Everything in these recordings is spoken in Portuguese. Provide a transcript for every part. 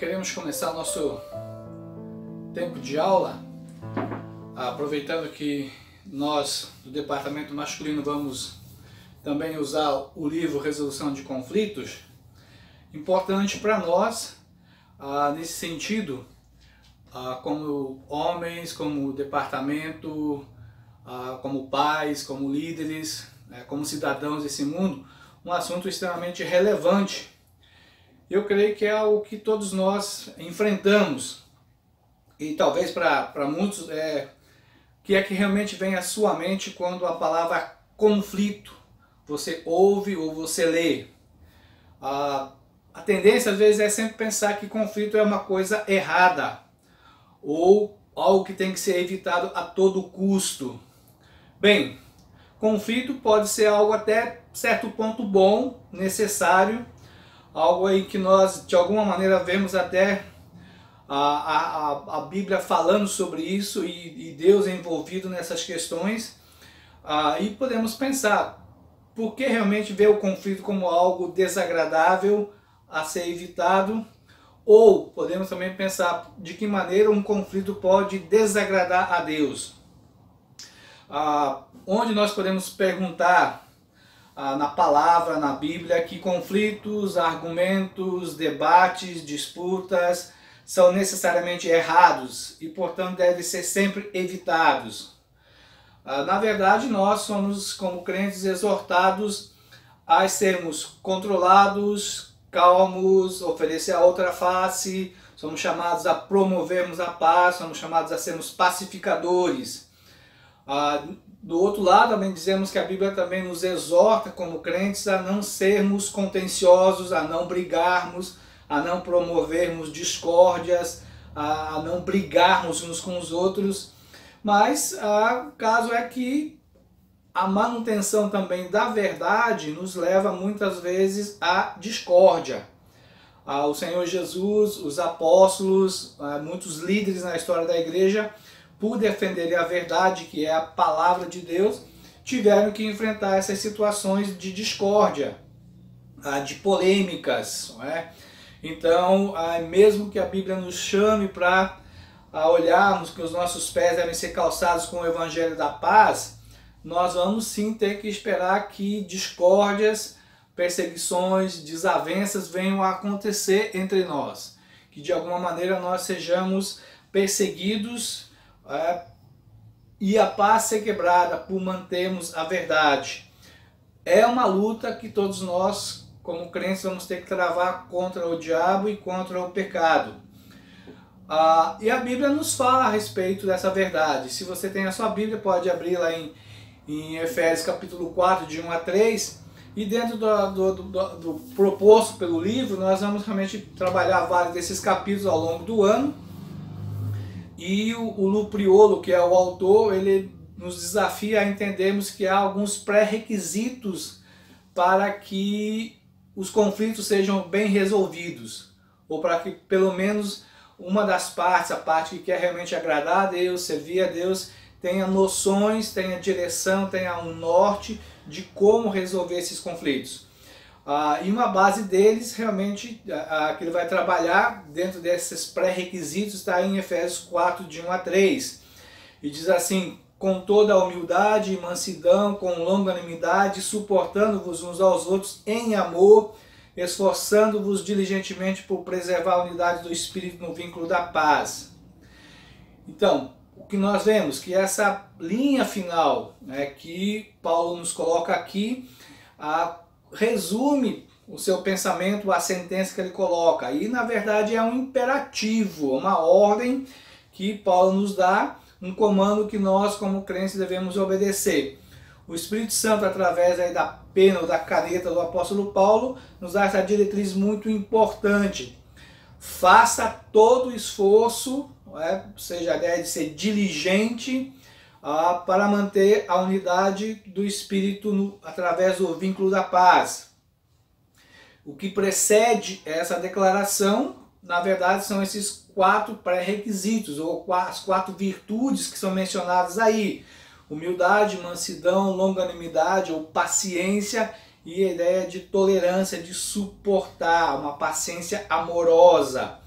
queremos começar nosso tempo de aula, aproveitando que nós do departamento masculino vamos também usar o livro Resolução de Conflitos. Importante para nós, nesse sentido, como homens, como departamento, como pais, como líderes, como cidadãos desse mundo, um assunto extremamente relevante. Eu creio que é algo que todos nós enfrentamos, e talvez para muitos que é que realmente vem à sua mente quando a palavra conflito você ouve ou você lê. A tendência às vezes é sempre pensar que conflito é uma coisa errada ou algo que tem que ser evitado a todo custo. Bem, conflito pode ser algo até certo ponto bom, necessário, algo aí que nós de alguma maneira vemos até a Bíblia falando sobre isso e Deus envolvido nessas questões, e podemos pensar, por que realmente ver o conflito como algo desagradável a ser evitado? Ou podemos também pensar de que maneira um conflito pode desagradar a Deus. Onde nós podemos perguntar na palavra, na Bíblia, que conflitos, argumentos, debates, disputas são necessariamente errados e, portanto, devem ser sempre evitados. Na verdade, nós somos, como crentes, exortados a sermos controlados, calmos, oferecer a outra face, somos chamados a promovermos a paz, somos chamados a sermos pacificadores. Do outro lado, também dizemos que a Bíblia também nos exorta como crentes a não sermos contenciosos, a não brigarmos, a não promovermos discórdias, a não brigarmos uns com os outros. Mas o caso é que a manutenção também da verdade nos leva muitas vezes à discórdia. O Senhor Jesus, os apóstolos, muitos líderes na história da igreja, por defenderem a verdade, que é a palavra de Deus, tiveram que enfrentar essas situações de discórdia, de polêmicas, não é? Então, mesmo que a Bíblia nos chame para olharmos que os nossos pés devem ser calçados com o Evangelho da Paz, nós vamos sim ter que esperar que discórdias, perseguições, desavenças venham a acontecer entre nós. Que de alguma maneira nós sejamos perseguidos e a paz ser quebrada por mantermos a verdade. É uma luta que todos nós, como crentes, vamos ter que travar contra o diabo e contra o pecado. E a Bíblia nos fala a respeito dessa verdade. Se você tem a sua Bíblia, pode abrir lá em Efésios capítulo 4, de 1 a 3. E dentro do proposto pelo livro, nós vamos realmente trabalhar vários desses capítulos ao longo do ano. E o Lu Priolo, que é o autor, ele nos desafia a entendermos que há alguns pré-requisitos para que os conflitos sejam bem resolvidos, ou para que pelo menos uma das partes, a parte que quer realmente agradar a Deus, servir a Deus, tenha noções, tenha direção, tenha um norte de como resolver esses conflitos. E uma base deles, realmente, que ele vai trabalhar dentro desses pré-requisitos, está em Efésios 4, de 1 a 3. E diz assim: com toda a humildade e mansidão, com longanimidade, suportando-vos uns aos outros em amor, esforçando-vos diligentemente por preservar a unidade do Espírito no vínculo da paz. Então, o que nós vemos? Que essa linha final, que Paulo nos coloca aqui, resume o seu pensamento, a sentença que ele coloca. E na verdade é um imperativo, uma ordem que Paulo nos dá, um comando que nós como crentes devemos obedecer. O Espírito Santo, através aí da pena ou da caneta do apóstolo Paulo, nos dá essa diretriz muito importante. Faça todo o esforço, ou seja, a ideia de ser diligente, para manter a unidade do Espírito através do vínculo da paz. O que precede essa declaração, na verdade, são esses 4 pré-requisitos, ou as 4 virtudes que são mencionadas aí. Humildade, mansidão, longanimidade ou paciência e a ideia de tolerância, de suportar, uma paciência amorosa.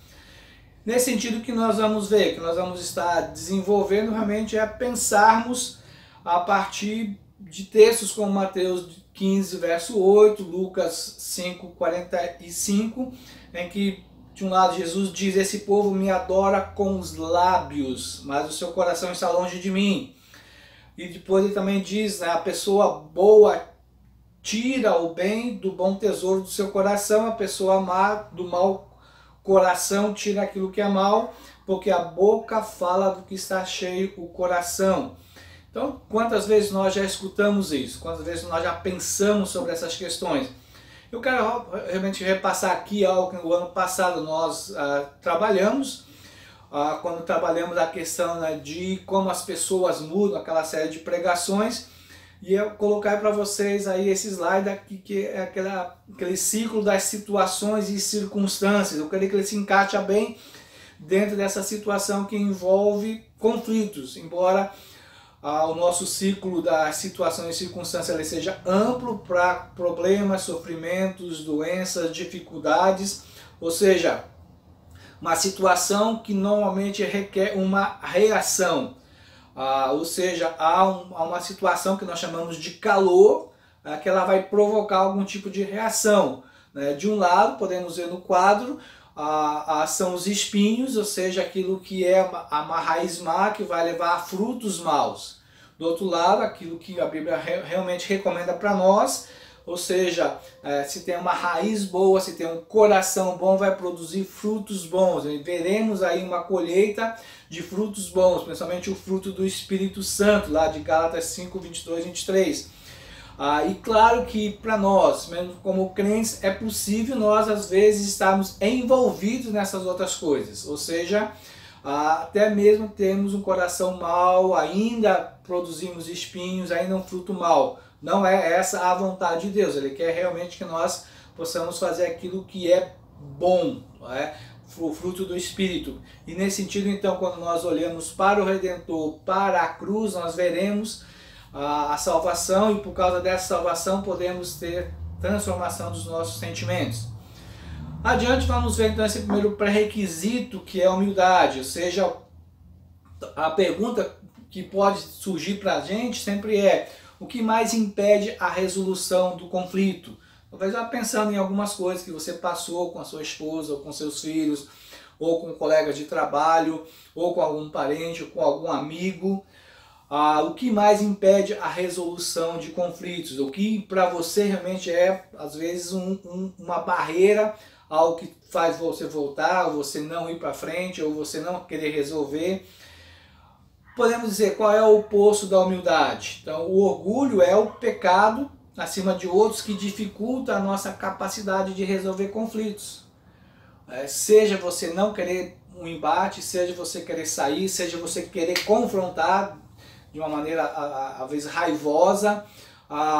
Nesse sentido que nós vamos ver, que nós vamos estar desenvolvendo realmente é pensarmos a partir de textos como Mateus 15, verso 8, Lucas 5, 45, em que de um lado Jesus diz: esse povo me adora com os lábios, mas o seu coração está longe de mim. E depois ele também diz, né, a pessoa boa tira o bem do bom tesouro do seu coração, a pessoa má do mau coração tira aquilo que é mal, porque a boca fala do que está cheio o coração. Então, quantas vezes nós já escutamos isso? Quantas vezes nós já pensamos sobre essas questões? Eu quero realmente repassar aqui algo que no ano passado nós trabalhamos, quando trabalhamos a questão, né, de como as pessoas mudam, aquela série de pregações, e eu colocar para vocês aí esse slide aqui, que é aquele ciclo das situações e circunstâncias. Eu queria que ele se encaixe bem dentro dessa situação que envolve conflitos, embora o nosso ciclo das situações e circunstâncias ele seja amplo para problemas, sofrimentos, doenças, dificuldades, ou seja, uma situação que normalmente requer uma reação. Ou seja, há uma situação que nós chamamos de calor, que ela vai provocar algum tipo de reação. Né? De um lado, podemos ver no quadro, são os espinhos, ou seja, aquilo que é uma raiz má que vai levar a frutos maus. Do outro lado, aquilo que a Bíblia realmente recomenda para nós, ou seja, se tem uma raiz boa, se tem um coração bom, vai produzir frutos bons. E veremos aí uma colheita de frutos bons, principalmente o fruto do Espírito Santo, lá de Gálatas 5, 22, 23. E claro que para nós, mesmo como crentes, é possível nós às vezes estarmos envolvidos nessas outras coisas. Ou seja, até mesmo temos um coração mau, ainda produzimos espinhos, ainda um fruto mau. Não é essa a vontade de Deus. Ele quer realmente que nós possamos fazer aquilo que é bom, não é? O fruto do Espírito. E nesse sentido, então, quando nós olhamos para o Redentor, para a cruz, nós veremos a salvação, e por causa dessa salvação podemos ter transformação dos nossos sentimentos. Adiante vamos ver então esse primeiro pré-requisito, que é a humildade, ou seja, a pergunta que pode surgir para a gente sempre é: o que mais impede a resolução do conflito? Talvez já pensando em algumas coisas que você passou com a sua esposa, ou com seus filhos, ou com colegas de trabalho, ou com algum parente, ou com algum amigo. O que mais impede a resolução de conflitos? O que para você realmente é, às vezes, uma barreira, algo que faz você voltar, ou você não ir para frente, ou você não querer resolver? Podemos dizer qual é o oposto da humildade. Então, o orgulho é o pecado acima de outros que dificulta a nossa capacidade de resolver conflitos. Seja você não querer um embate, seja você querer sair, seja você querer confrontar de uma maneira às vezes raivosa,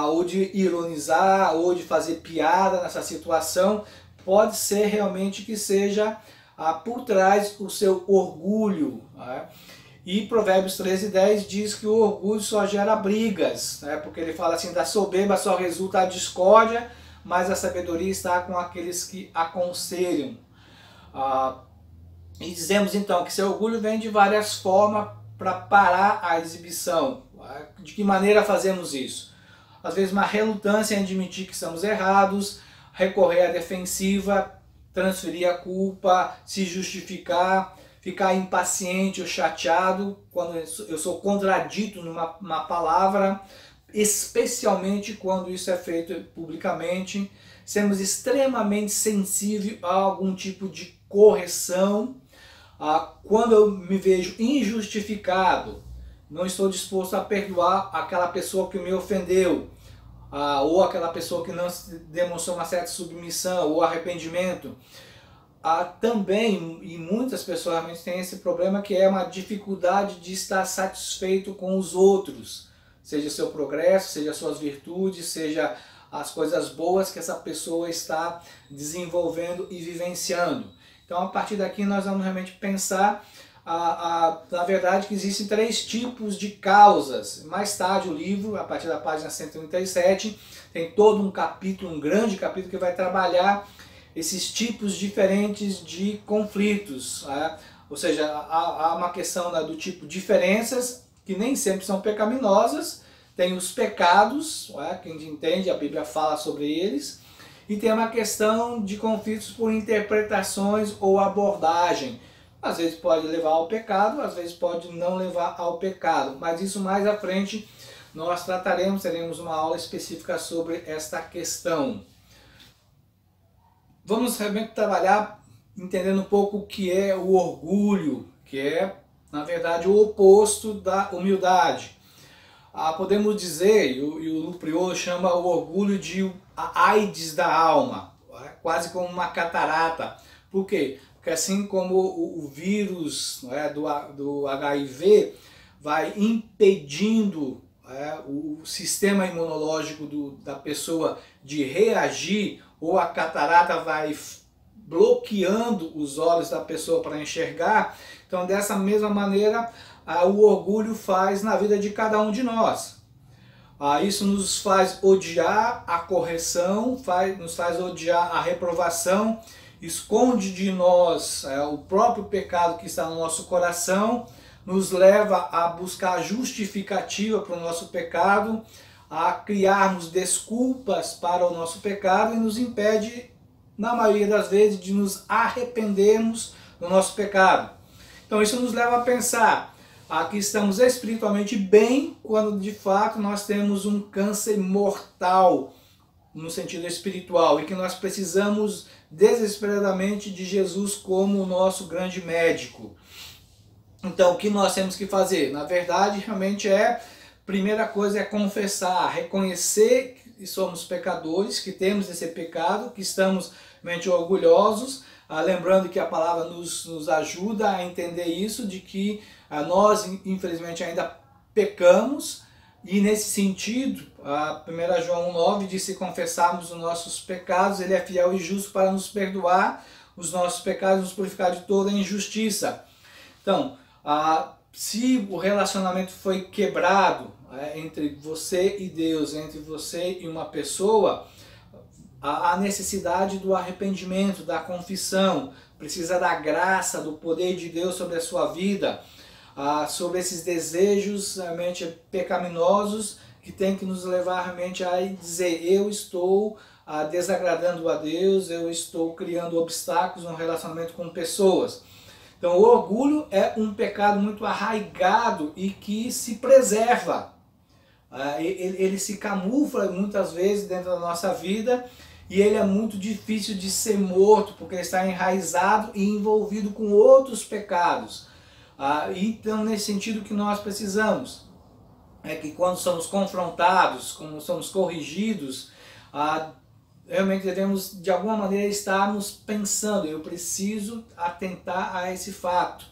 ou de ironizar, ou de fazer piada nessa situação, pode ser realmente que seja por trás o seu orgulho. E Provérbios 13:10 diz que o orgulho só gera brigas, né? Porque ele fala assim: da soberba só resulta a discórdia, mas a sabedoria está com aqueles que aconselham. E dizemos então que seu orgulho vem de várias formas para parar a exibição. De que maneira fazemos isso? Às vezes uma relutância em admitir que estamos errados, recorrer à defensiva, transferir a culpa, se justificar, ficar impaciente ou chateado quando eu sou contradito numa palavra, especialmente quando isso é feito publicamente. Sermos extremamente sensíveis a algum tipo de correção. Quando eu me vejo injustificado, não estou disposto a perdoar aquela pessoa que me ofendeu, ou aquela pessoa que não demonstrou uma certa submissão ou arrependimento. Também, e muitas pessoas realmente têm esse problema, que é uma dificuldade de estar satisfeito com os outros, seja seu progresso, seja suas virtudes, seja as coisas boas que essa pessoa está desenvolvendo e vivenciando. Então, a partir daqui nós vamos realmente pensar, na verdade, que existem 3 tipos de causas. Mais tarde o livro, a partir da página 137, tem todo um capítulo, um grande capítulo que vai trabalhar esses tipos diferentes de conflitos. Ou seja, há uma questão do tipo diferenças, que nem sempre são pecaminosas, tem os pecados, que a gente entende, a Bíblia fala sobre eles, e tem uma questão de conflitos por interpretações ou abordagem. Às vezes pode levar ao pecado, às vezes pode não levar ao pecado, mas isso mais à frente nós trataremos, teremos uma aula específica sobre esta questão. Vamos realmente trabalhar entendendo um pouco o que é o orgulho, que é, na verdade, o oposto da humildade. Podemos dizer, e o Lu Priolo chama o orgulho de a AIDS da alma, quase como uma catarata. Por quê? Porque assim como o vírus do HIV vai impedindo o sistema imunológico da pessoa de reagir, ou a catarata vai bloqueando os olhos da pessoa para enxergar, então dessa mesma maneira o orgulho faz na vida de cada um de nós. Isso nos faz odiar a correção, nos faz odiar a reprovação, esconde de nós o próprio pecado que está no nosso coração, nos leva a buscar justificativa para o nosso pecado, a criarmos desculpas para o nosso pecado e nos impede, na maioria das vezes, de nos arrependermos do nosso pecado. Então isso nos leva a pensar que estamos espiritualmente bem quando de fato nós temos um câncer mortal no sentido espiritual e que nós precisamos desesperadamente de Jesus como o nosso grande médico. Então o que nós temos que fazer? Na verdade, realmente primeira coisa é confessar, reconhecer que somos pecadores, que temos esse pecado, que estamos realmente orgulhosos, lembrando que a palavra nos ajuda a entender isso, de que nós infelizmente ainda pecamos, e nesse sentido, 1 João 1,9 diz: se confessarmos os nossos pecados, Ele é fiel e justo para nos perdoar os nossos pecados e nos purificar de toda injustiça. Então, se o relacionamento foi quebrado entre você e Deus, entre você e uma pessoa, a necessidade do arrependimento, da confissão, precisa da graça, do poder de Deus sobre a sua vida, sobre esses desejos realmente pecaminosos que tem que nos levar realmente a dizer: eu estou desagradando a Deus, eu estou criando obstáculos no relacionamento com pessoas. Então o orgulho é um pecado muito arraigado e que se preserva. Ele se camufla muitas vezes dentro da nossa vida e ele é muito difícil de ser morto, porque ele está enraizado e envolvido com outros pecados. Então nesse sentido que nós precisamos, que quando somos confrontados, quando somos corrigidos, realmente devemos de alguma maneira estarmos pensando: eu preciso atentar a esse fato.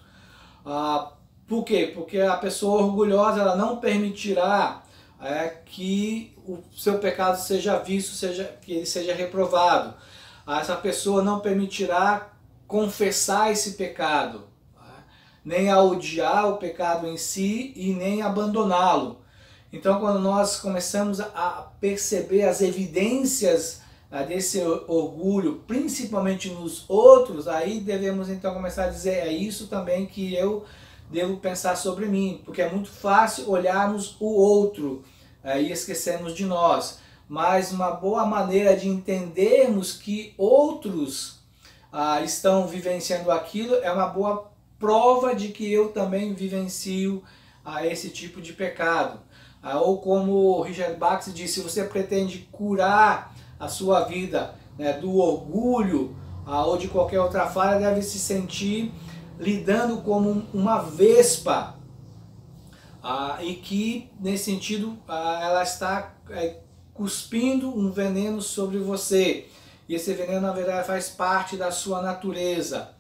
Por quê? Porque a pessoa orgulhosa, ela não permitirá que o seu pecado seja visto, que ele seja reprovado. Essa pessoa não permitirá confessar esse pecado, nem a odiar o pecado em si e nem abandoná-lo. Então quando nós começamos a perceber as evidências desse orgulho, principalmente nos outros, aí devemos então começar a dizer: é isso também que eu devo pensar sobre mim, porque é muito fácil olharmos o outro e esquecermos de nós, mas uma boa maneira de entendermos que outros estão vivenciando aquilo é uma boa prova de que eu também vivencio esse tipo de pecado. Ou como Richard Bach disse: se você pretende curar a sua vida do orgulho ou de qualquer outra falha, deve se sentir lidando como uma vespa, e que nesse sentido ela está cuspindo um veneno sobre você, e esse veneno na verdade faz parte da sua natureza.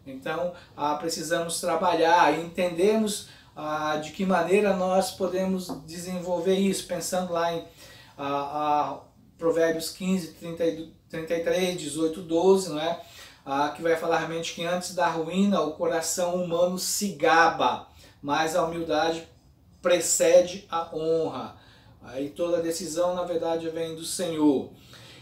Então precisamos trabalhar e entendermos de que maneira nós podemos desenvolver isso, pensando lá em Provérbios 15, 33, 18, 12, não é? Que vai falar realmente que antes da ruína o coração humano se gaba, mas a humildade precede a honra. Aí toda decisão na verdade vem do Senhor.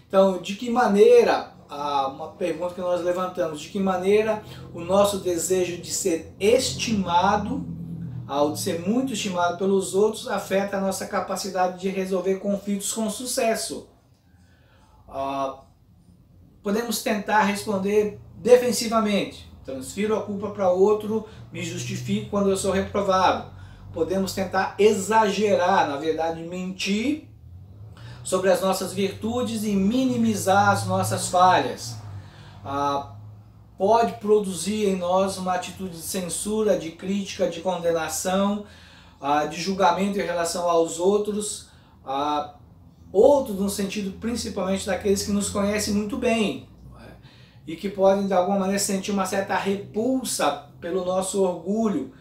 Então, de que maneira uma pergunta que nós levantamos: de que maneira o nosso desejo de ser estimado, de ser muito estimado pelos outros, afeta a nossa capacidade de resolver conflitos com sucesso? Podemos tentar responder defensivamente: transfiro a culpa para outro, me justifico quando eu sou reprovado. Podemos tentar exagerar, na verdade mentir sobre as nossas virtudes e minimizar as nossas falhas. Pode produzir em nós uma atitude de censura, de crítica, de condenação, de julgamento em relação aos outros, outros no sentido principalmente daqueles que nos conhecem muito bem e que podem de alguma maneira sentir uma certa repulsa pelo nosso orgulho.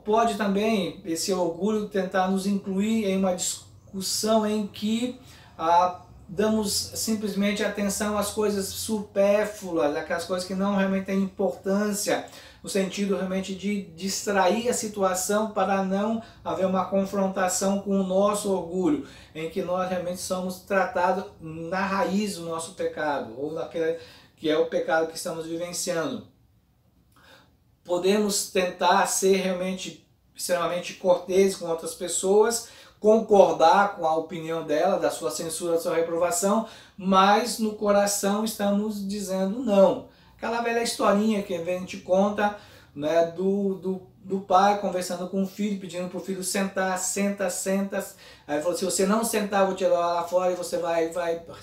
Pode também esse orgulho tentar nos incluir em uma discussão em que damos simplesmente atenção às coisas supérfluas, aquelas coisas que não realmente têm importância, no sentido realmente de distrair a situação para não haver uma confrontação com o nosso orgulho, em que nós realmente somos tratados na raiz do nosso pecado, ou naquele que é o pecado que estamos vivenciando. Podemos tentar ser realmente extremamente corteses com outras pessoas, concordar com a opinião dela, da sua censura, da sua reprovação, mas no coração estamos dizendo não. Aquela velha historinha que a gente conta, né, do pai conversando com o filho, pedindo para o filho sentar, senta. Aí falou: se você não sentar, eu vou te levar lá fora e você vai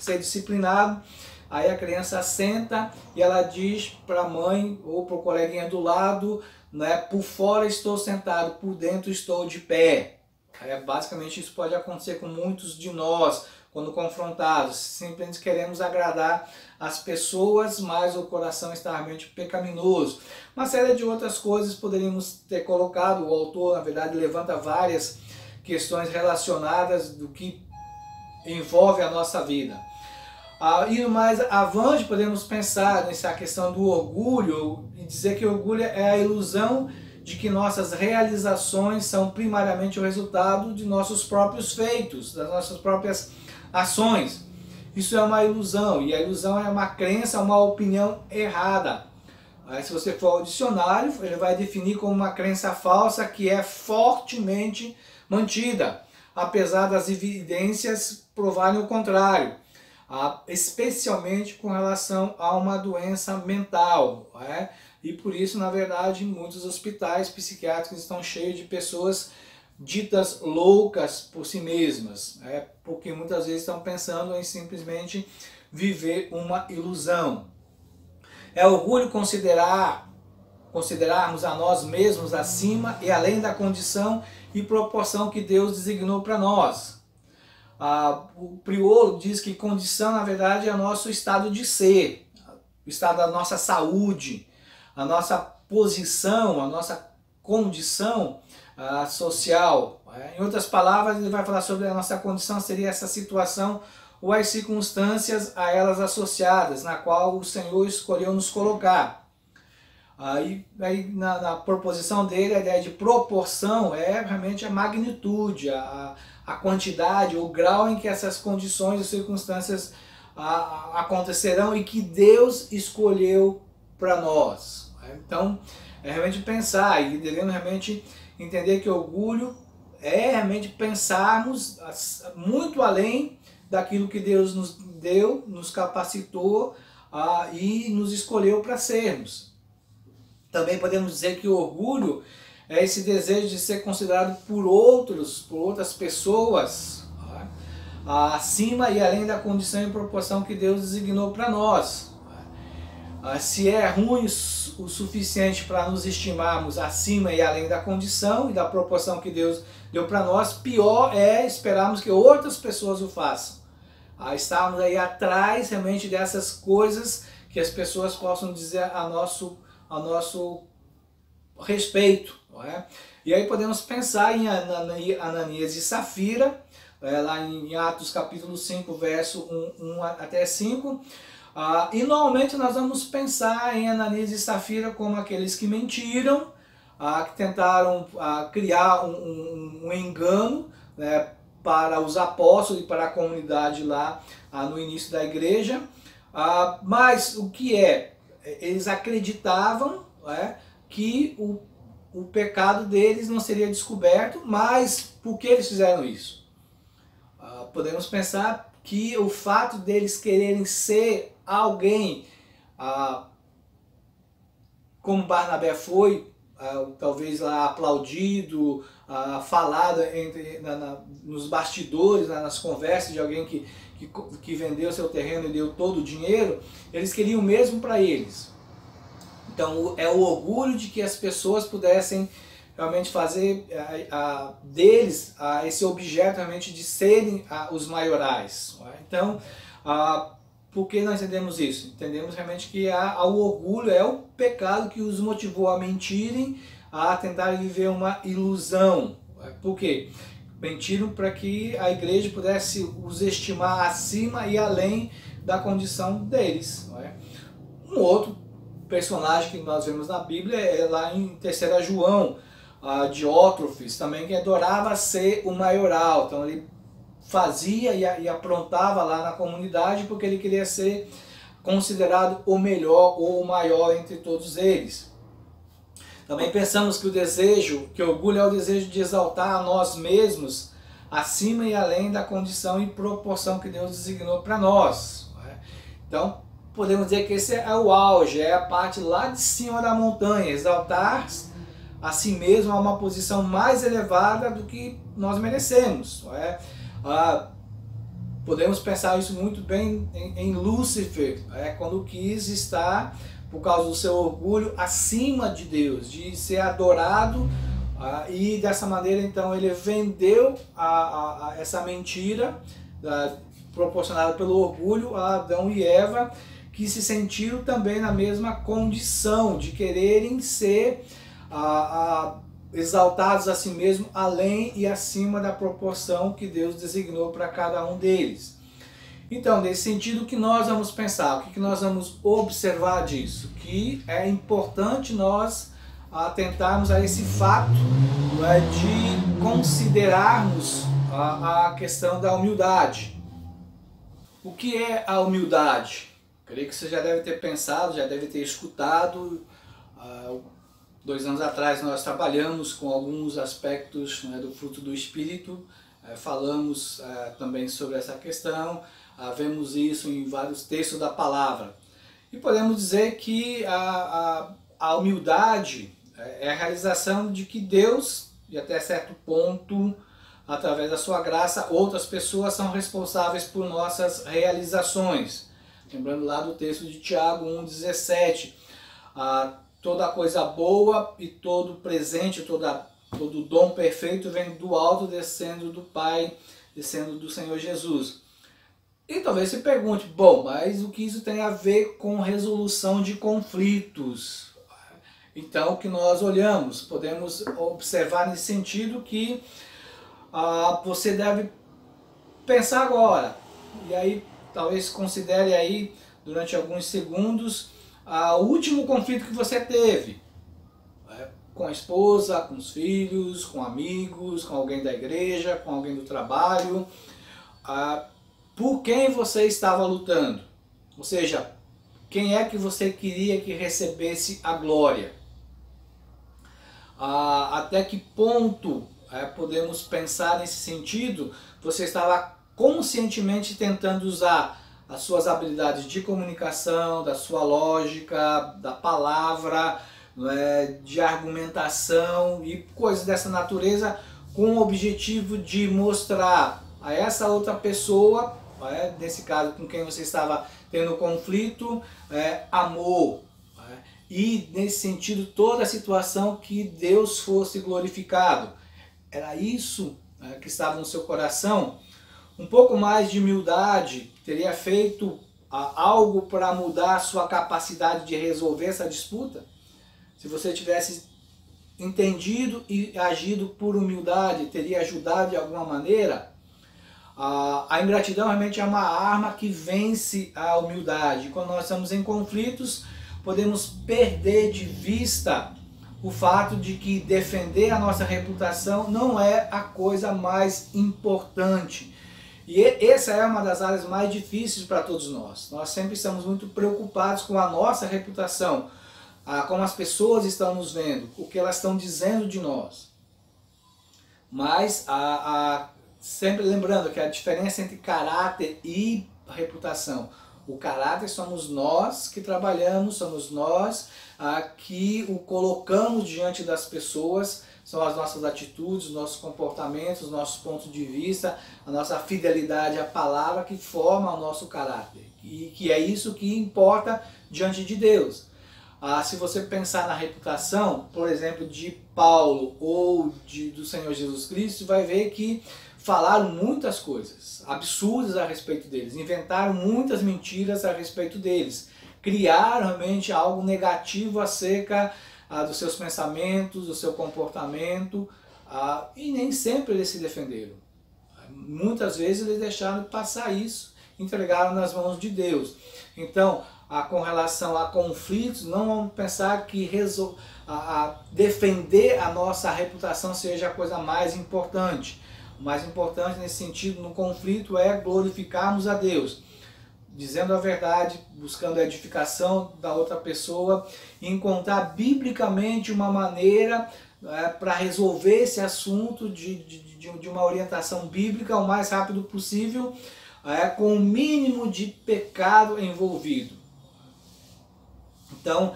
ser disciplinado. Aí a criança senta e ela diz para a mãe ou para o coleguinha do lado, né, por fora estou sentado, por dentro estou de pé. Basicamente isso pode acontecer com muitos de nós quando confrontados. Simplesmente queremos agradar as pessoas, mas o coração está realmente pecaminoso. Uma série de outras coisas poderíamos ter colocado. O autor, na verdade, levanta várias questões relacionadas do que envolve a nossa vida. Indo mais avante, podemos pensar nessa questão do orgulho e dizer que o orgulho é a ilusão de que nossas realizações são primariamente o resultado de nossos próprios feitos, das nossas próprias ações. Isso é uma ilusão, e a ilusão é uma crença, uma opinião errada. Aí, se você for ao dicionário, ele vai definir como uma crença falsa que é fortemente mantida, apesar das evidências provarem o contrário, especialmente com relação a uma doença mental. E por isso, na verdade, muitos hospitais psiquiátricos estão cheios de pessoas ditas loucas por si mesmas, porque muitas vezes estão pensando em simplesmente viver uma ilusão. É orgulho considerarmos a nós mesmos acima e além da condição e proporção que Deus designou para nós. O Priolo diz que condição, na verdade, é o nosso estado de ser, o estado da nossa saúde, a nossa posição, a nossa condição social. Em outras palavras, ele vai falar sobre a nossa condição, seria essa situação ou as circunstâncias a elas associadas, na qual o Senhor escolheu nos colocar. Aí na proposição dele, a ideia de proporção é realmente a magnitude, a quantidade, o grau em que essas condições e circunstâncias acontecerão e que Deus escolheu para nós. Então, é realmente pensar e devemos realmente entender que orgulho é realmente pensarmos muito além daquilo que Deus nos deu, nos capacitou e nos escolheu para sermos. Também podemos dizer que o orgulho é esse desejo de ser considerado por outras pessoas, acima e além da condição e proporção que Deus designou para nós. Se é ruim o suficiente para nos estimarmos acima e além da condição e da proporção que Deus deu para nós, pior é esperarmos que outras pessoas o façam. Estarmos aí atrás realmente dessas coisas que as pessoas possam dizer a nosso respeito. Não é? E aí podemos pensar em Ananias e Safira, lá em Atos capítulo 5, verso 1 até 5. E normalmente nós vamos pensar em Ananias e Safira como aqueles que mentiram, que tentaram criar um engano, né, para os apóstolos e para a comunidade lá no início da igreja, Mas o que é? Eles acreditavam, que o pecado deles não seria descoberto, mas por que eles fizeram isso? Podemos pensar que o fato deles quererem ser alguém, como Barnabé foi, talvez lá aplaudido, falado nos bastidores, nas conversas de alguém que vendeu seu terreno e deu todo o dinheiro, eles queriam o mesmo para eles. Então é o orgulho de que as pessoas pudessem realmente fazer deles esse objeto realmente de serem os maiorais. Então, por que nós entendemos isso? Entendemos realmente que o orgulho é o pecado que os motivou a mentirem, a tentarem viver uma ilusão. Por quê? Mentiram para que a igreja pudesse os estimar acima e além da condição deles. Um outro personagem que nós vemos na Bíblia é lá em 3 João, Diótrefes, também, que adorava ser o maioral. Então ele fazia e aprontava lá na comunidade porque ele queria ser considerado o melhor ou o maior entre todos eles. Também pensamos que o orgulho é o desejo de exaltar a nós mesmos acima e além da condição e proporção que Deus designou para nós. Então, podemos dizer que esse é o auge, é a parte lá de cima da montanha, exaltar a si mesmo a uma posição mais elevada do que nós merecemos. Podemos pensar isso muito bem em Lúcifer, quando quis estar, por causa do seu orgulho, acima de Deus, de ser adorado, e dessa maneira então ele vendeu essa mentira proporcionada pelo orgulho a Adão e Eva, que se sentiram também na mesma condição de quererem ser exaltados a si mesmo além e acima da proporção que Deus designou para cada um deles. Então, nesse sentido, o que nós vamos pensar, o que nós vamos observar disso? Que é importante nós atentarmos a esse fato de considerarmos a questão da humildade. O que é a humildade? Creio que você já deve ter pensado, já deve ter escutado. 2 anos atrás nós trabalhamos com alguns aspectos do fruto do Espírito, falamos também sobre essa questão, vemos isso em vários textos da palavra. E podemos dizer que a humildade é a realização de que Deus, e até certo ponto, através da sua graça, outras pessoas são responsáveis por nossas realizações. Lembrando lá do texto de Tiago 1,17, toda coisa boa e todo presente, todo dom perfeito vem do alto, descendo do Pai, descendo do Senhor Jesus. E talvez se pergunte, bom, mas o que isso tem a ver com resolução de conflitos? Então, o que nós olhamos, podemos observar nesse sentido que você deve pensar agora, e aí talvez considere aí durante alguns segundos o último conflito que você teve, com a esposa, com os filhos, com amigos, com alguém da igreja, com alguém do trabalho, por quem você estava lutando, ou seja, quem é que você queria que recebesse a glória, até que ponto podemos pensar nesse sentido, você estava conscientemente tentando usar as suas habilidades de comunicação, da sua lógica, da palavra, de argumentação e coisas dessa natureza, com o objetivo de mostrar a essa outra pessoa, nesse caso com quem você estava tendo conflito, amor. E nesse sentido toda a situação que Deus fosse glorificado. Era isso que estava no seu coração? Um pouco mais de humildade teria feito algo para mudar a sua capacidade de resolver essa disputa? Se você tivesse entendido e agido por humildade, teria ajudado de alguma maneira? A ingratidão realmente é uma arma que vence a humildade. Quando nós estamos em conflitos, podemos perder de vista o fato de que defender a nossa reputação não é a coisa mais importante. E essa é uma das áreas mais difíceis para todos nós. Nós sempre estamos muito preocupados com a nossa reputação, como as pessoas estão nos vendo, o que elas estão dizendo de nós. Mas sempre lembrando que a diferença entre caráter e reputação. O caráter somos nós que trabalhamos, somos nós que o colocamos diante das pessoas, são as nossas atitudes, os nossos comportamentos, os nossos pontos de vista, a nossa fidelidade à palavra que forma o nosso caráter. E que é isso que importa diante de Deus. Se você pensar na reputação, por exemplo, de Paulo ou do Senhor Jesus Cristo, vai ver que falaram muitas coisas absurdas a respeito deles, inventaram muitas mentiras a respeito deles, criaram realmente algo negativo acerca dos seus pensamentos, do seu comportamento, e nem sempre eles se defenderam. Muitas vezes eles deixaram de passar isso, entregaram nas mãos de Deus. Então, com relação a conflitos, não vamos pensar que defender a nossa reputação seja a coisa mais importante. O mais importante nesse sentido, no conflito, é glorificarmos a Deus, dizendo a verdade, buscando a edificação da outra pessoa, e encontrar biblicamente uma maneira para resolver esse assunto de uma orientação bíblica o mais rápido possível, com o mínimo de pecado envolvido. Então,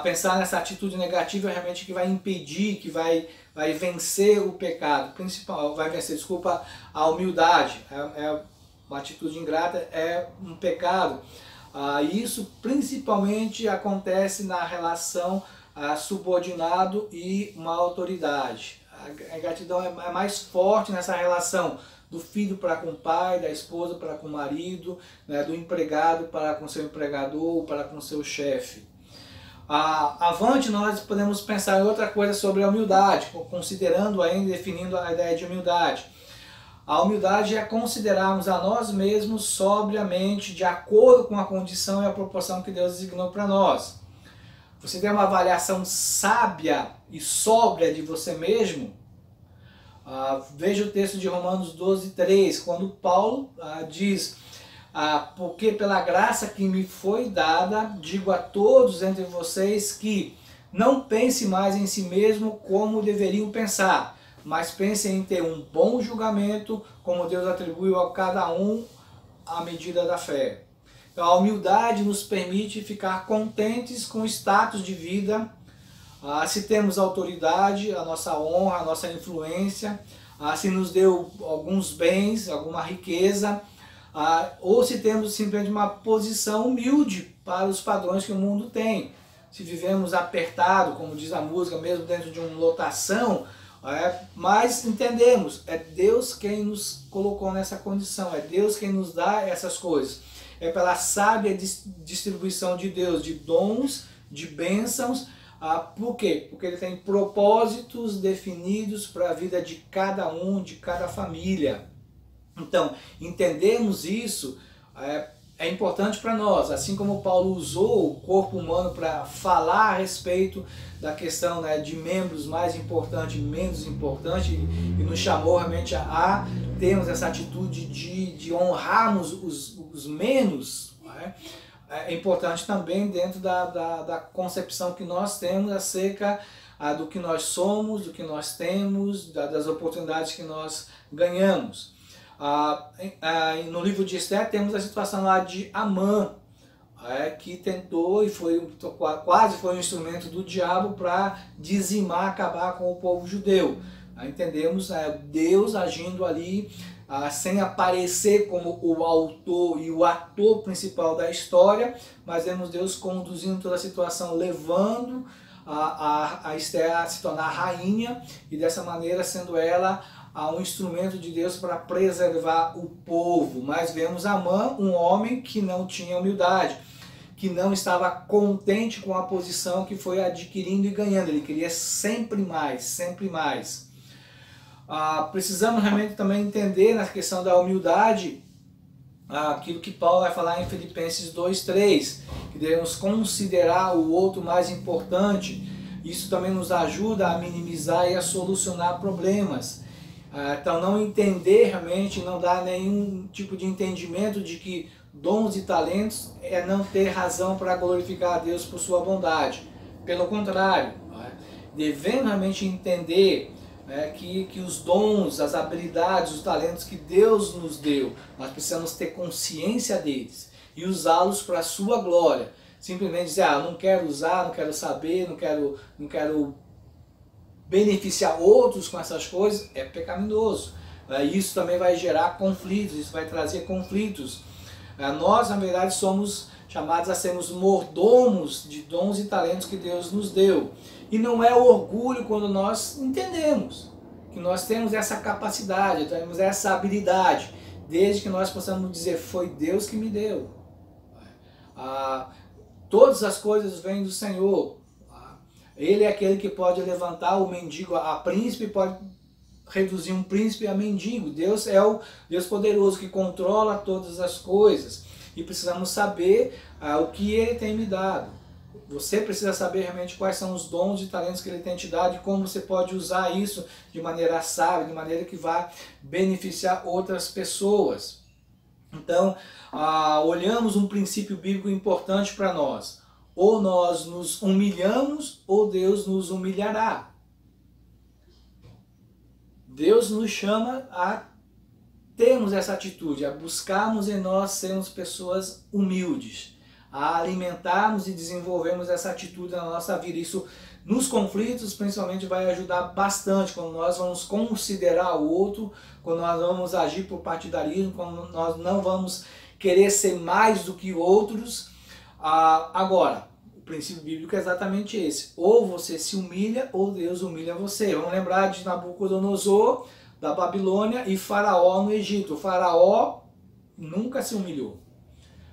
pensar nessa atitude negativa realmente que vai impedir, que vai vencer o pecado, vai vencer, desculpa, a humildade. Uma atitude ingrata é um pecado. Isso principalmente acontece na relação subordinado e uma autoridade. A ingratidão é mais forte nessa relação do filho para com o pai, da esposa para com o marido, né, do empregado para com seu empregador ou para com seu chefe. Avante, nós podemos pensar em outra coisa sobre a humildade, considerando ainda, definindo a ideia de humildade. A humildade é considerarmos a nós mesmos sobriamente, de acordo com a condição e a proporção que Deus designou para nós. Você tem uma avaliação sábia e sóbria de você mesmo? Veja o texto de Romanos 12:3, quando Paulo diz: porque pela graça que me foi dada, digo a todos entre vocês que não pense mais em si mesmo como deveriam pensar, mas pensem em ter um bom julgamento, como Deus atribuiu a cada um à medida da fé. Então a humildade nos permite ficar contentes com o status de vida, se temos autoridade, a nossa honra, a nossa influência, se nos deu alguns bens, alguma riqueza, ou se temos simplesmente uma posição humilde para os padrões que o mundo tem. Se vivemos apertado, como diz a música, mesmo dentro de uma lotação, mas entendemos, é Deus quem nos colocou nessa condição, é Deus quem nos dá essas coisas. É pela sábia distribuição de Deus, de dons, de bênçãos. Por quê? Porque Ele tem propósitos definidos para a vida de cada um, de cada família. Então, entendermos isso é importante para nós, assim como Paulo usou o corpo humano para falar a respeito da questão, né, de membros mais importantes e menos importantes, e nos chamou realmente a termos essa atitude de honrarmos os menos. É importante também dentro da concepção que nós temos acerca do que nós somos, do que nós temos, das oportunidades que nós ganhamos. No livro de Esther temos a situação lá de Amã, que tentou e quase foi um instrumento do diabo para dizimar, acabar com o povo judeu. Entendemos Deus agindo ali sem aparecer como o autor e o ator principal da história, mas vemos Deus conduzindo toda a situação, levando a Esther a se tornar rainha, e dessa maneira sendo ela um instrumento de Deus para preservar o povo. Mas vemos Amã, um homem que não tinha humildade, que não estava contente com a posição que foi adquirindo e ganhando. Ele queria sempre mais, sempre mais. Precisamos realmente também entender na questão da humildade aquilo que Paulo vai falar em Filipenses 2:3, que devemos considerar o outro mais importante. Isso também nos ajuda a minimizar e a solucionar problemas. Então não entender realmente, não dar nenhum tipo de entendimento de que dons e talentos é não ter razão para glorificar a Deus por sua bondade. Pelo contrário, devemos realmente entender que os dons, as habilidades, os talentos que Deus nos deu, nós precisamos ter consciência deles e usá-los para a sua glória. Simplesmente dizer, não quero usar, não quero saber, não quero beneficiar outros com essas coisas, é pecaminoso. Isso também vai gerar conflitos, isso vai trazer conflitos. Nós, na verdade, somos chamados a sermos mordomos de dons e talentos que Deus nos deu. E não é orgulho quando nós entendemos que nós temos essa capacidade, temos essa habilidade, desde que nós possamos dizer, foi Deus que me deu. Todas as coisas vêm do Senhor. Ele é aquele que pode levantar o mendigo a príncipe, pode reduzir um príncipe a mendigo. Deus é o Deus poderoso que controla todas as coisas. E precisamos saber o que Ele tem me dado. Você precisa saber realmente quais são os dons e talentos que Ele tem te dado e como você pode usar isso de maneira sábia, de maneira que vá beneficiar outras pessoas. Então, olhamos um princípio bíblico importante para nós. Ou nós nos humilhamos, ou Deus nos humilhará. Deus nos chama a termos essa atitude, a buscarmos em nós sermos pessoas humildes, a alimentarmos e desenvolvermos essa atitude na nossa vida. Isso nos conflitos principalmente vai ajudar bastante, quando nós vamos considerar o outro, quando nós vamos agir por partidarismo, quando nós não vamos querer ser mais do que outros. Agora, o princípio bíblico é exatamente esse. Ou você se humilha, ou Deus humilha você. Vamos lembrar de Nabucodonosor, da Babilônia, e Faraó no Egito. O Faraó nunca se humilhou,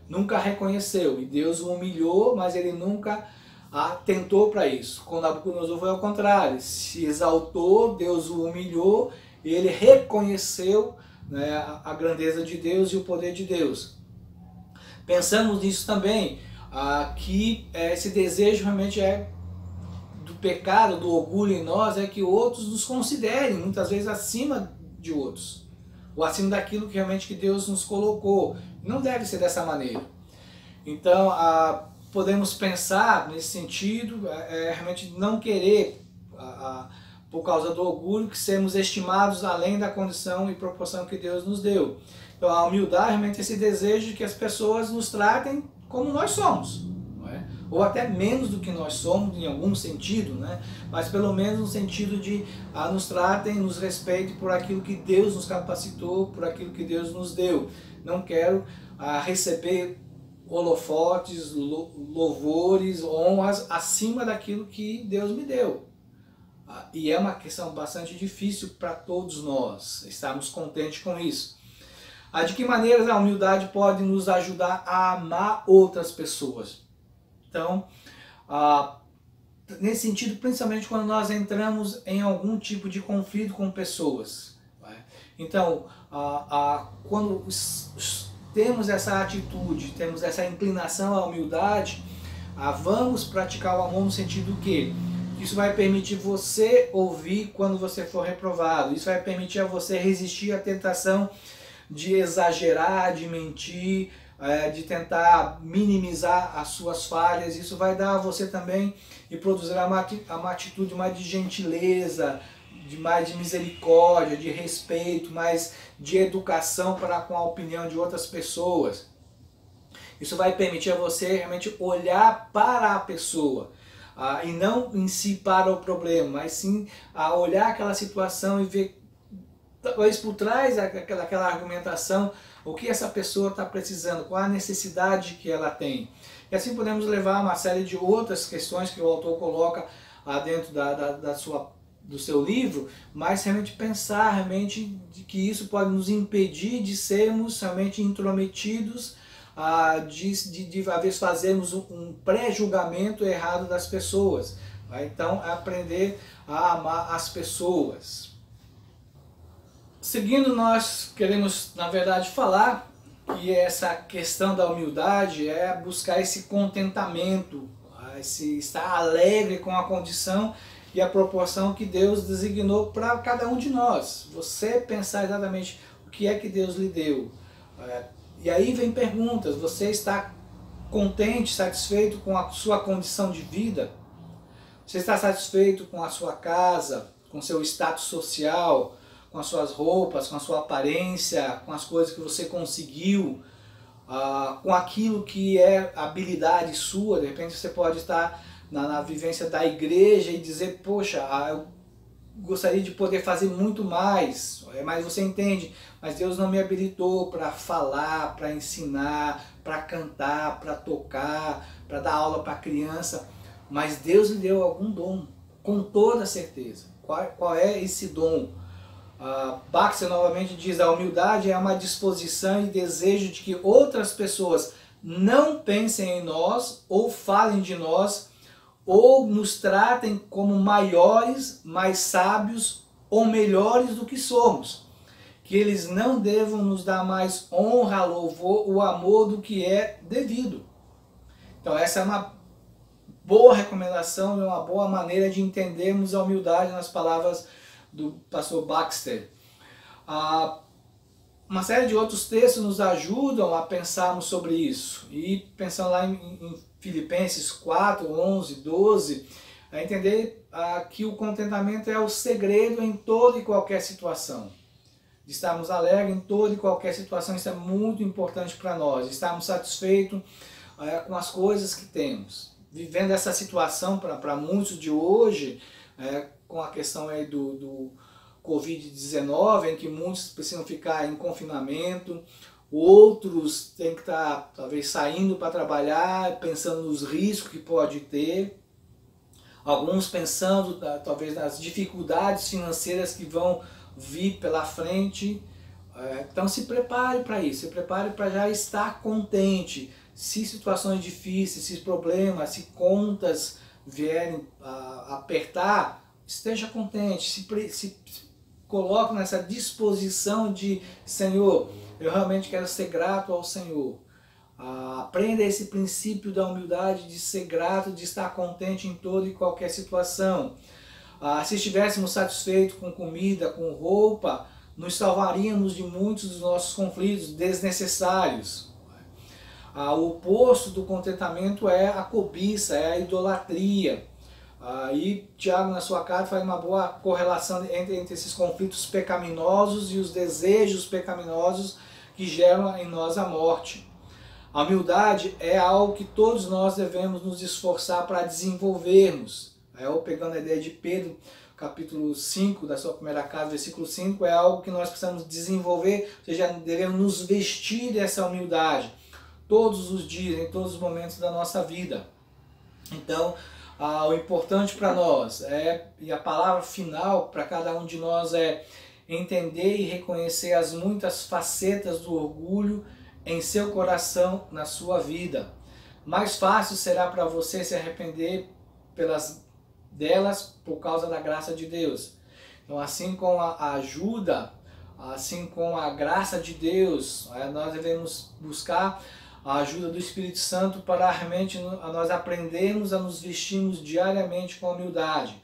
nunca reconheceu. E Deus o humilhou, mas ele nunca atentou para isso. Com Nabucodonosor foi ao contrário. Se exaltou, Deus o humilhou, e ele reconheceu, né, a grandeza de Deus e o poder de Deus. Pensamos nisso também, que esse desejo realmente do pecado, do orgulho em nós, é que outros nos considerem muitas vezes acima de outros, ou acima daquilo que realmente que Deus nos colocou. Não deve ser dessa maneira. Então, podemos pensar nesse sentido, realmente não querer, por causa do orgulho, que sermos estimados além da condição e proporção que Deus nos deu. Então, a humildade realmente é esse desejo de que as pessoas nos tratem como nós somos, não é? Ou até menos do que nós somos, em algum sentido, né? Mas pelo menos no sentido de nos tratem, nos respeitem por aquilo que Deus nos capacitou, por aquilo que Deus nos deu. Não quero receber holofotes, louvores, honras acima daquilo que Deus me deu. E é uma questão bastante difícil para todos nós estarmos contentes com isso. De que maneiras a humildade pode nos ajudar a amar outras pessoas? Então, nesse sentido, principalmente quando nós entramos em algum tipo de conflito com pessoas. Então, quando temos essa atitude, temos essa inclinação à humildade, vamos praticar o amor no sentido que isso vai permitir você ouvir quando você for reprovado. Isso vai permitir a você resistir à tentação de exagerar, de mentir, de tentar minimizar as suas falhas. Isso vai dar a você também e produzirá uma atitude mais de gentileza, mais de misericórdia, de respeito, mais de educação para com a opinião de outras pessoas. Isso vai permitir a você realmente olhar para a pessoa, e não em si para o problema, mas sim olhar aquela situação e ver talvez por trás daquela argumentação o que essa pessoa está precisando, qual a necessidade que ela tem. E assim podemos levar uma série de outras questões que o autor coloca dentro do seu livro, mas realmente pensar realmente de que isso pode nos impedir de sermos realmente intrometidos, de às vezes fazermos um pré-julgamento errado das pessoas. Então, aprender a amar as pessoas. Seguindo, nós queremos, na verdade, falar que essa questão da humildade é buscar esse contentamento, estar alegre com a condição e a proporção que Deus designou para cada um de nós. Você pensar exatamente o que é que Deus lhe deu. E aí vem perguntas: você está contente, satisfeito com a sua condição de vida? Você está satisfeito com a sua casa, com seu status social, com as suas roupas, com a sua aparência, com as coisas que você conseguiu, com aquilo que é habilidade sua? De repente você pode estar na vivência da igreja e dizer: poxa, eu gostaria de poder fazer muito mais, mas você entende, mas Deus não me habilitou para falar, para ensinar, para cantar, para tocar, para dar aula para criança. Mas Deus lhe deu algum dom, com toda certeza. Qual é esse dom? Baxter novamente diz: a humildade é uma disposição e desejo de que outras pessoas não pensem em nós, ou falem de nós, ou nos tratem como maiores, mais sábios ou melhores do que somos. Que eles não devam nos dar mais honra, louvor, o amor do que é devido. Então essa é uma boa recomendação, é uma boa maneira de entendermos a humildade nas palavras do pastor Baxter. Uma série de outros textos nos ajudam a pensarmos sobre isso. E pensando lá em Filipenses 4, 11, 12, a entender que o contentamento é o segredo em toda e qualquer situação. De estarmos alegres em toda e qualquer situação, isso é muito importante para nós. Estarmos satisfeitos com as coisas que temos. Vivendo essa situação para muitos de hoje, com a questão aí do Covid-19, em que muitos precisam ficar em confinamento, outros têm que estar talvez saindo para trabalhar, pensando nos riscos que pode ter, alguns pensando talvez nas dificuldades financeiras que vão vir pela frente. Então se prepare para isso, se prepare para já estar contente. Se situações difíceis, se problemas, se contas vierem a apertar, esteja contente, se coloque nessa disposição de: Senhor, eu realmente quero ser grato ao Senhor. Aprenda esse princípio da humildade, de ser grato, de estar contente em toda e qualquer situação. Se estivéssemos satisfeitos com comida, com roupa, nos salvaríamos de muitos dos nossos conflitos desnecessários. O oposto do contentamento é a cobiça, é a idolatria. E Tiago, na sua carta, faz uma boa correlação entre esses conflitos pecaminosos e os desejos pecaminosos que geram em nós a morte. A humildade é algo que todos nós devemos nos esforçar para desenvolvermos. Eu, pegando a ideia de Pedro, capítulo 5 da sua primeira carta, versículo 5, é algo que nós precisamos desenvolver, ou seja, devemos nos vestir dessa humildade todos os dias, em todos os momentos da nossa vida. Então, o importante para nós e a palavra final para cada um de nós é entender e reconhecer as muitas facetas do orgulho em seu coração, na sua vida. Mais fácil será para você se arrepender delas por causa da graça de Deus. Então, assim com a ajuda, assim com a graça de Deus, nós devemos buscar a ajuda do Espírito Santo para realmente nós aprendermos a nos vestirmos diariamente com humildade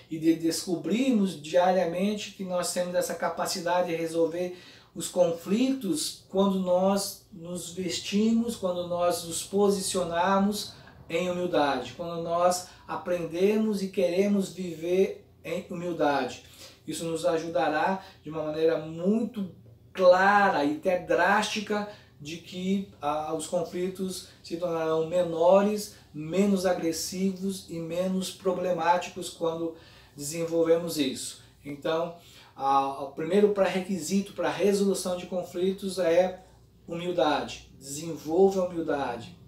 e de descobrirmos diariamente que nós temos essa capacidade de resolver os conflitos quando nós nos vestimos, quando nós nos posicionarmos em humildade, quando nós aprendemos e queremos viver em humildade. Isso nos ajudará de uma maneira muito clara e até drástica de que os conflitos se tornarão menores, menos agressivos e menos problemáticos quando desenvolvemos isso. Então, o primeiro pré-requisito para a resolução de conflitos é humildade. Desenvolva a humildade,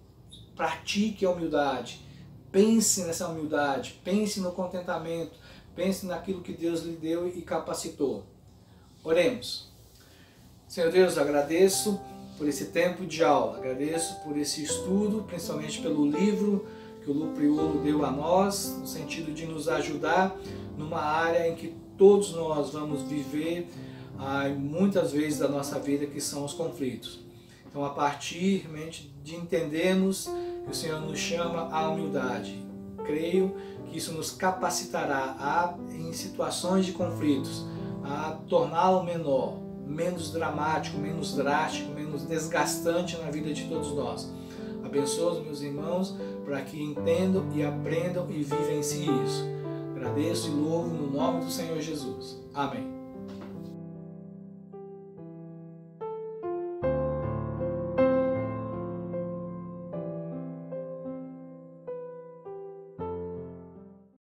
pratique a humildade, pense nessa humildade, pense no contentamento, pense naquilo que Deus lhe deu e capacitou. Oremos. Senhor Deus, agradeço por esse tempo de aula, agradeço por esse estudo, principalmente pelo livro que o Lu Priolo deu a nós, no sentido de nos ajudar numa área em que todos nós vamos viver muitas vezes da nossa vida, que são os conflitos. Então, a partir realmente de entendermos que o Senhor nos chama à humildade, creio que isso nos capacitará a, em situações de conflitos, a torná-lo menor, menos dramático, menos drástico, menos desgastante na vida de todos nós. Abençoe os meus irmãos para que entendam e aprendam e vivenciem isso. Agradeço e louvo no nome do Senhor Jesus. Amém.